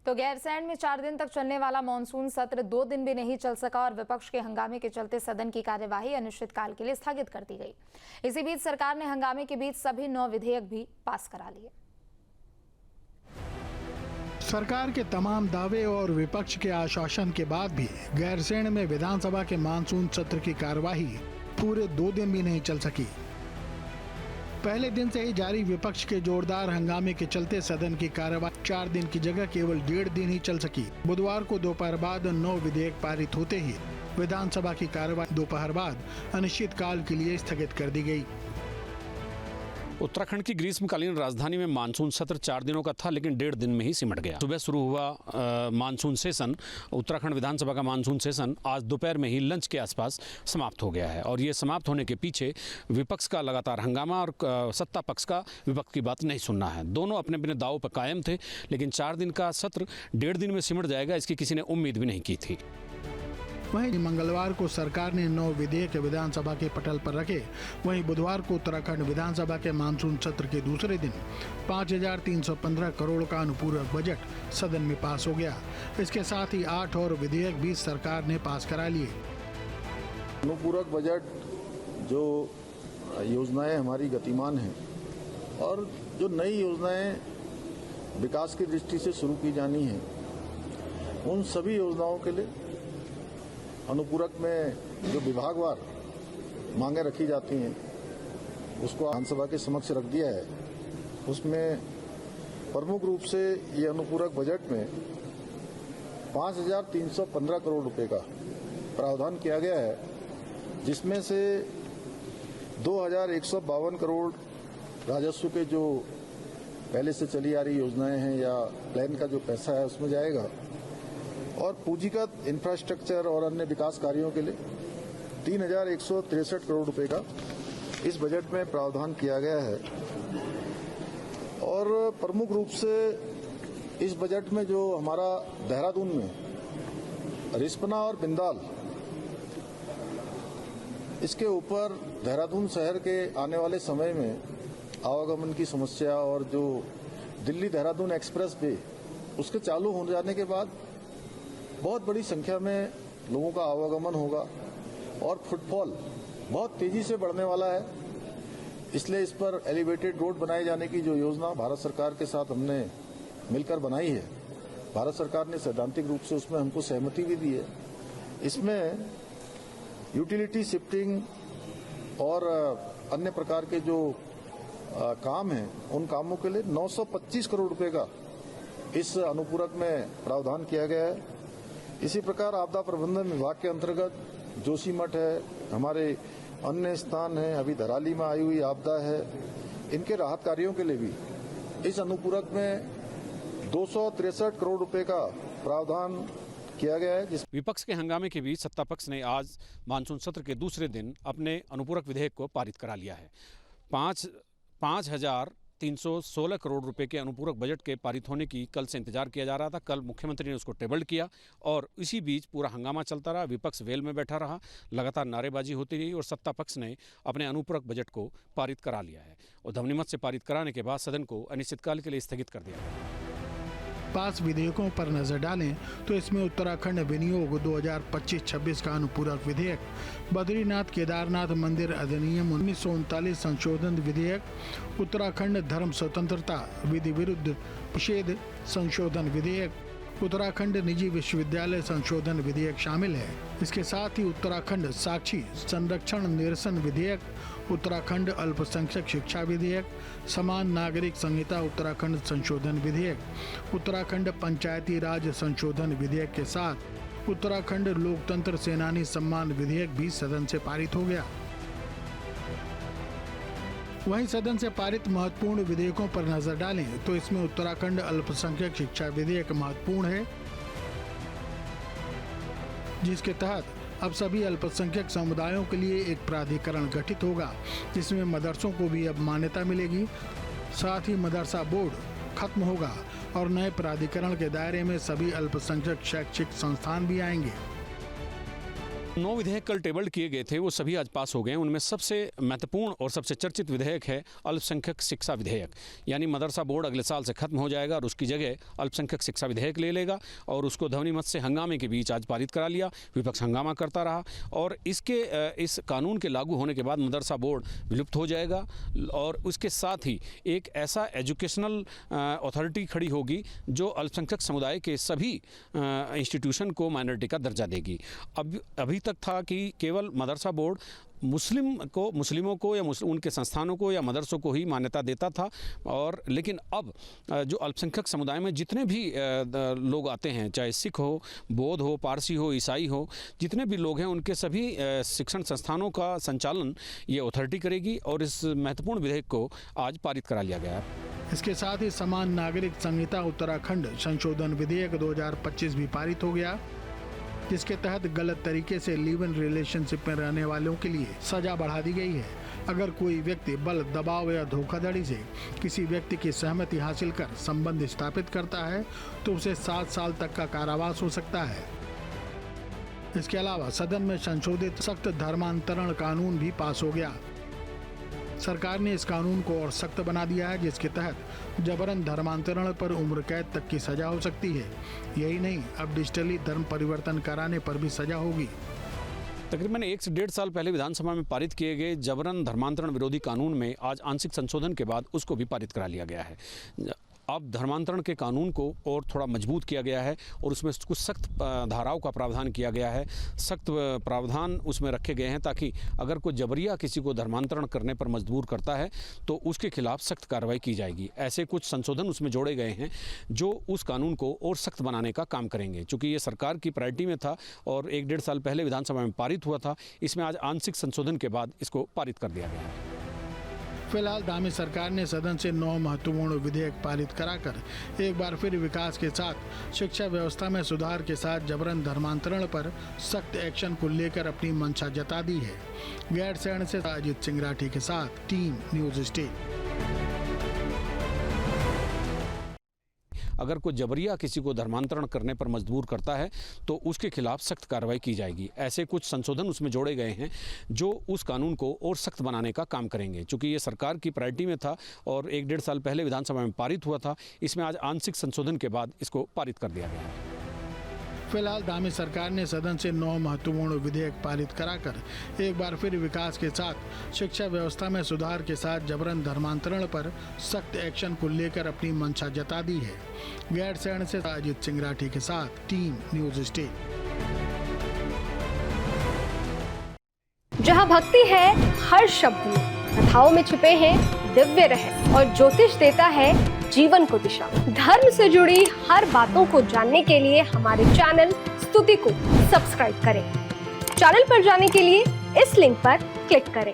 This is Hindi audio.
तो गैरसैंण में 4 दिन तक चलने वाला मानसून सत्र 2 दिन भी नहीं चल सका और विपक्ष के हंगामे के चलते सदन की कार्यवाही अनिश्चितकाल के लिए स्थगित कर दी गई। इसी बीच सरकार ने हंगामे के बीच सभी 9 विधेयक भी पास करा लिए। सरकार के तमाम दावे और विपक्ष के आश्वासन के बाद भी गैरसैंण में विधानसभा के मानसून सत्र की कार्यवाही पूरे 2 दिन भी नहीं चल सकी। पहले दिन से ही जारी विपक्ष के जोरदार हंगामे के चलते सदन की कार्यवाही 4 दिन की जगह केवल 1.5 दिन ही चल सकी। बुधवार को दोपहर बाद 9 विधेयक पारित होते ही विधानसभा की कार्यवाही दोपहर बाद अनिश्चितकाल के लिए स्थगित कर दी गई। उत्तराखंड की ग्रीष्मकालीन राजधानी में मानसून सत्र 4 दिनों का था, लेकिन 1.5 दिन में ही सिमट गया। सुबह शुरू हुआ मानसून सेशन, उत्तराखंड विधानसभा का मानसून सेशन आज दोपहर में ही लंच के आसपास समाप्त हो गया है। और ये समाप्त होने के पीछे विपक्ष का लगातार हंगामा और सत्ता पक्ष का विपक्ष की बात नहीं सुनना है। दोनों अपने अपने दावों पर कायम थे, लेकिन 4 दिन का सत्र 1.5 दिन में सिमट जाएगा, इसकी किसी ने उम्मीद भी नहीं की थी। वहीं मंगलवार को सरकार ने 9 विधेयक विधानसभा के पटल पर रखे। वहीं बुधवार को उत्तराखंड विधानसभा के मानसून सत्र के दूसरे दिन 5,315 करोड़ का अनुपूरक बजट सदन में पास हो गया। इसके साथ ही 8 और विधेयक भी सरकार ने पास करा लिए। अनुपूरक बजट जो योजनाएं हमारी गतिमान हैं और जो नई योजनाएं विकास की दृष्टि से शुरू की जानी है, उन सभी योजनाओं के लिए अनुपूरक में जो विभागवार मांगे रखी जाती हैं उसको विधानसभा के समक्ष रख दिया है। उसमें प्रमुख रूप से ये अनुपूरक बजट में 5,315 करोड़ रुपए का प्रावधान किया गया है, जिसमें से 2,152 करोड़ राजस्व के जो पहले से चली आ रही योजनाएं हैं या प्लान का जो पैसा है उसमें जाएगा, और पूंजीगत इंफ्रास्ट्रक्चर और अन्य विकास कार्यों के लिए 3,163 करोड़ रुपए का इस बजट में प्रावधान किया गया है। और प्रमुख रूप से इस बजट में जो हमारा देहरादून में रिस्पना और बिंदाल, इसके ऊपर देहरादून शहर के आने वाले समय में आवागमन की समस्या और जो दिल्ली देहरादून एक्सप्रेस वे उसके चालू हो जाने के बाद बहुत बड़ी संख्या में लोगों का आवागमन होगा और फुटफॉल बहुत तेजी से बढ़ने वाला है। इसलिए इस पर एलिवेटेड रोड बनाए जाने की जो योजना भारत सरकार के साथ हमने मिलकर बनाई है, भारत सरकार ने सैद्धांतिक रूप से उसमें हमको सहमति भी दी है। इसमें यूटिलिटी शिफ्टिंग और अन्य प्रकार के जो काम हैं, उन कामों के लिए 925 करोड़ रुपए का इस अनुपूरक में प्रावधान किया गया है। इसी प्रकार आपदा प्रबंधन विभाग के अंतर्गत जोशीमठ है, हमारे अन्य स्थान है, अभी धराली में आई हुई आपदा है, इनके राहत कार्यों के लिए भी इस अनुपूरक में 263 करोड़ रुपए का प्रावधान किया गया है। विपक्ष के हंगामे के बीच सत्ता पक्ष ने आज मानसून सत्र के दूसरे दिन अपने अनुपूरक विधेयक को पारित करा लिया है। 5,316 करोड़ रुपए के अनुपूरक बजट के पारित होने की कल से इंतजार किया जा रहा था। कल मुख्यमंत्री ने उसको टेबल्ड किया और इसी बीच पूरा हंगामा चलता रहा। विपक्ष वेल में बैठा रहा, लगातार नारेबाजी होती रही और सत्ता पक्ष ने अपने अनुपूरक बजट को पारित करा लिया है। और ध्वनिमत से पारित कराने के बाद सदन को अनिश्चितकाल के लिए स्थगित कर दिया गया। पास विधेयकों पर नजर डालें तो इसमें उत्तराखंड विनियोग 2025-26 का अनुपूरक विधेयक, बद्रीनाथ केदारनाथ मंदिर अधिनियम 1939 संशोधन विधेयक, उत्तराखंड धर्म स्वतंत्रता विधि विरुद्ध निषेध संशोधन विधेयक, उत्तराखंड निजी विश्वविद्यालय संशोधन विधेयक शामिल है। इसके साथ ही उत्तराखंड साक्षी संरक्षण निरसन विधेयक, उत्तराखंड अल्पसंख्यक शिक्षा विधेयक, समान नागरिक संहिता उत्तराखंड संशोधन विधेयक, उत्तराखंड पंचायती राज संशोधन विधेयक के साथ उत्तराखंड लोकतंत्र सेनानी सम्मान विधेयक भी सदन से पारित हो गया। वहीं सदन से पारित महत्वपूर्ण विधेयकों पर नजर डालें तो इसमें उत्तराखंड अल्पसंख्यक शिक्षा विधेयक महत्वपूर्ण है, जिसके तहत अब सभी अल्पसंख्यक समुदायों के लिए एक प्राधिकरण गठित होगा, जिसमें मदरसों को भी अब मान्यता मिलेगी। साथ ही मदरसा बोर्ड खत्म होगा और नए प्राधिकरण के दायरे में सभी अल्पसंख्यक शैक्षिक संस्थान भी आएंगे। 9 विधेयक कल टेबल्ड किए गए थे, वो सभी आज पास हो गए। उनमें सबसे महत्वपूर्ण और सबसे चर्चित विधेयक है अल्पसंख्यक शिक्षा विधेयक। यानी मदरसा बोर्ड अगले साल से खत्म हो जाएगा और उसकी जगह अल्पसंख्यक शिक्षा विधेयक ले लेगा, और उसको ध्वनिमत से हंगामे के बीच आज पारित करा लिया। विपक्ष हंगामा करता रहा, और इस कानून के लागू होने के बाद मदरसा बोर्ड विलुप्त हो जाएगा, और उसके साथ ही एक ऐसा एजुकेशनल अथॉरिटी खड़ी होगी जो अल्पसंख्यक समुदाय के सभी इंस्टीट्यूशन को माइनॉरिटी का दर्जा देगी। अभी तक था कि केवल मदरसा बोर्ड मुस्लिमों को या उनके संस्थानों को या मदरसों को ही मान्यता देता था, और लेकिन अब जो अल्पसंख्यक समुदाय में जितने भी लोग आते हैं, चाहे सिख हो, बौद्ध हो, पारसी हो, ईसाई हो, जितने भी लोग हैं, उनके सभी शिक्षण संस्थानों का संचालन ये अथॉरिटी करेगी, और इस महत्वपूर्ण विधेयक को आज पारित करा लिया गया है। इसके साथ ही समान नागरिक संहिता उत्तराखंड संशोधन विधेयक 2025 भी पारित हो गया, जिसके तहत गलत तरीके से लिव इन रिलेशनशिप में रहने वालों के लिए सजा बढ़ा दी गई है। अगर कोई व्यक्ति बल, दबाव या धोखाधड़ी से किसी व्यक्ति की सहमति हासिल कर संबंध स्थापित करता है तो उसे 7 साल तक का कारावास हो सकता है। इसके अलावा सदन में संशोधित सख्त धर्मांतरण कानून भी पास हो गया। सरकार ने इस कानून को और सख्त बना दिया है, जिसके तहत जबरन धर्मांतरण पर उम्र कैद तक की सजा हो सकती है। यही नहीं, अब डिजिटली धर्म परिवर्तन कराने पर भी सजा होगी। तकरीबन 1 से 1.5 साल पहले विधानसभा में पारित किए गए जबरन धर्मांतरण विरोधी कानून में आज आंशिक संशोधन के बाद उसको भी पारित करा लिया गया है। अब धर्मांतरण के कानून को और थोड़ा मजबूत किया गया है, और उसमें कुछ सख्त धाराओं का प्रावधान किया गया है। सख्त प्रावधान उसमें रखे गए हैं ताकि अगर कोई जबरिया किसी को धर्मांतरण करने पर मजबूर करता है तो उसके खिलाफ सख्त कार्रवाई की जाएगी। ऐसे कुछ संशोधन उसमें जोड़े गए हैं जो उस कानून को और सख्त बनाने का काम करेंगे। चूँकि ये सरकार की प्रायोरिटी में था और 1-1.5 साल पहले विधानसभा में पारित हुआ था, इसमें आज आंशिक संशोधन के बाद इसको पारित कर दिया गया है। फिलहाल धामी सरकार ने सदन से 9 महत्वपूर्ण विधेयक पारित कराकर एक बार फिर विकास के साथ शिक्षा व्यवस्था में सुधार के साथ जबरन धर्मांतरण पर सख्त एक्शन को लेकर अपनी मंशा जता दी है। गैरसैंण से अजित सिंह राठी के साथ टीम न्यूज स्टेट। अगर कोई जबरिया किसी को धर्मांतरण करने पर मजबूर करता है तो उसके खिलाफ सख्त कार्रवाई की जाएगी। ऐसे कुछ संशोधन उसमें जोड़े गए हैं जो उस कानून को और सख्त बनाने का काम करेंगे। चूँकि ये सरकार की प्रायोरिटी में था और 1-1.5 साल पहले विधानसभा में पारित हुआ था, इसमें आज आंशिक संशोधन के बाद इसको पारित कर दिया गया है। फिलहाल धामी सरकार ने सदन से 9 महत्वपूर्ण विधेयक पारित कराकर एक बार फिर विकास के साथ शिक्षा व्यवस्था में सुधार के साथ जबरन धर्मांतरण पर सख्त एक्शन को लेकर अपनी मंशा जता दी है। गैरसैंण से अजित सिंह राठी के साथ टीम न्यूज स्टेट। जहाँ भक्ति है हर शब्द में, कथाओं में छुपे हैं दिव्य रहस्य, और ज्योतिष देता है जीवन को दिशा। धर्म से जुड़ी हर बातों को जानने के लिए हमारे चैनल स्तुति को सब्सक्राइब करें। चैनल पर जाने के लिए इस लिंक पर क्लिक करें।